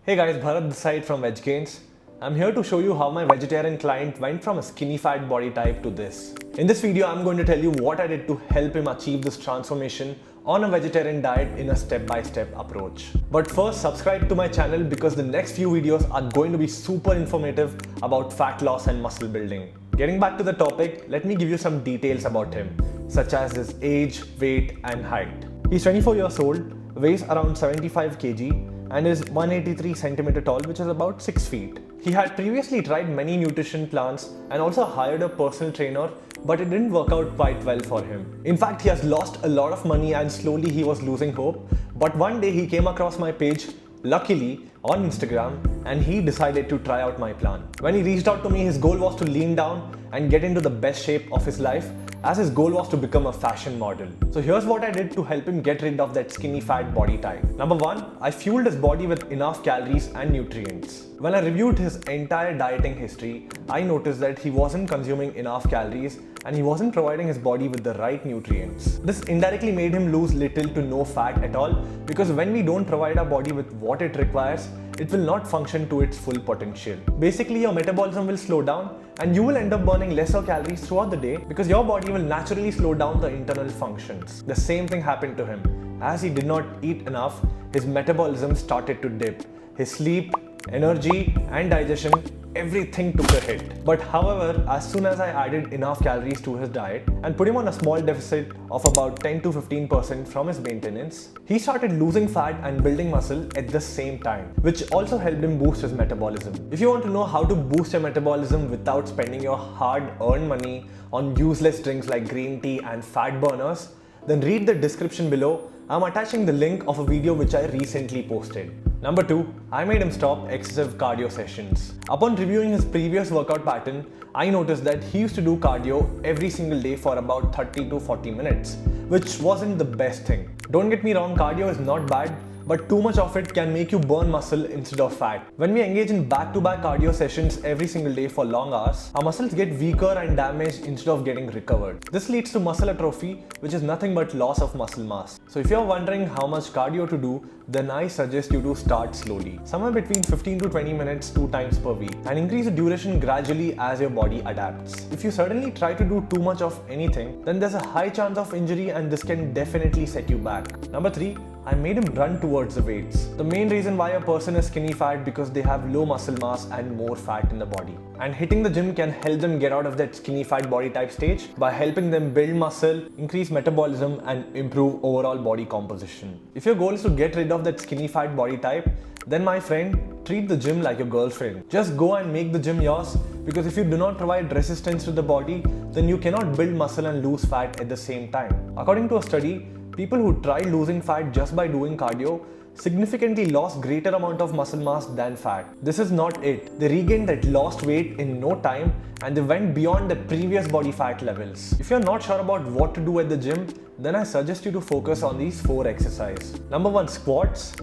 Hey guys, Bharat this side from Veg Gains. I'm here to show you how my vegetarian client went from a skinny fat body type to this. In this video, I'm going to tell you what I did to help him achieve this transformation on a vegetarian diet in a step-by-step approach. But first, subscribe to my channel because the next few videos are going to be super informative about fat loss and muscle building. Getting back to the topic, let me give you some details about him, such as his age, weight, and height. He's 24 years old, weighs around 75 kg, and is 183 centimeter tall, which is about 6 feet. He had previously tried many nutrition plans and also hired a personal trainer, but it didn't work out quite well for him. In fact, he has lost a lot of money and slowly he was losing hope. But one day he came across my page, luckily on Instagram, and he decided to try out my plan. When he reached out to me, his goal was to lean down and get into the best shape of his life, as his goal was to become a fashion model. So here's what I did to help him get rid of that skinny fat body type. Number one, I fueled his body with enough calories and nutrients. When I reviewed his entire dieting history, I noticed that he wasn't consuming enough calories and he wasn't providing his body with the right nutrients. This indirectly made him lose little to no fat at all, because when we don't provide our body with what it requires, it will not function to its full potential. Basically, your metabolism will slow down and you will end up burning lesser calories throughout the day because your body will naturally slow down the internal functions. The same thing happened to him. As he did not eat enough, his metabolism started to dip. His sleep, energy, and digestion, everything took a hit. But however, as soon as I added enough calories to his diet and put him on a small deficit of about 10 to 15% from his maintenance, he started losing fat and building muscle at the same time, which also helped him boost his metabolism. If you want to know how to boost your metabolism without spending your hard-earned money on useless drinks like green tea and fat burners, then read the description below. I'm attaching the link of a video which I recently posted. Number 2, I made him stop excessive cardio sessions. Upon reviewing his previous workout pattern, I noticed that he used to do cardio every single day for about 30 to 40 minutes, which wasn't the best thing. Don't get me wrong, cardio is not bad, but too much of it can make you burn muscle instead of fat. When we engage in back-to-back cardio sessions every single day for long hours, our muscles get weaker and damaged instead of getting recovered. This leads to muscle atrophy, which is nothing but loss of muscle mass. So if you're wondering how much cardio to do, then I suggest you to start slowly, somewhere between 15 to 20 minutes 2 times per week, and increase the duration gradually as your body adapts. If you suddenly try to do too much of anything, then there's a high chance of injury and this can definitely set you back. Number 3, I made him run towards the weights. The main reason why a person is skinny fat because they have low muscle mass and more fat in the body. And hitting the gym can help them get out of that skinny fat body type stage by helping them build muscle, increase metabolism, and improve overall body composition. If your goal is to get rid of that skinny fat body type, then my friend, treat the gym like your girlfriend. Just go and make the gym yours, because if you do not provide resistance to the body, then you cannot build muscle and lose fat at the same time. According to a study, people who tried losing fat just by doing cardio significantly lost greater amount of muscle mass than fat. This is not it. They regained that lost weight in no time and they went beyond the previous body fat levels. If you're not sure about what to do at the gym, then I suggest you to focus on these 4 exercises. Number 1, squats.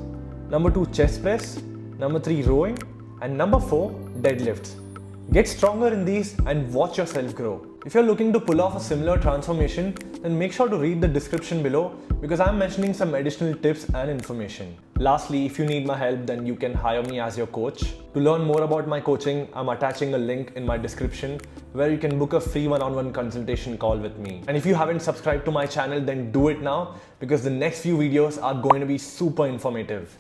Number 2, chest press. Number 3, rowing. And number 4, deadlifts. Get stronger in these and watch yourself grow. If you're looking to pull off a similar transformation, then make sure to read the description below because I'm mentioning some additional tips and information. Lastly, if you need my help, then you can hire me as your coach. To learn more about my coaching, I'm attaching a link in my description where you can book a free one-on-one consultation call with me. And if you haven't subscribed to my channel, then do it now because the next few videos are going to be super informative.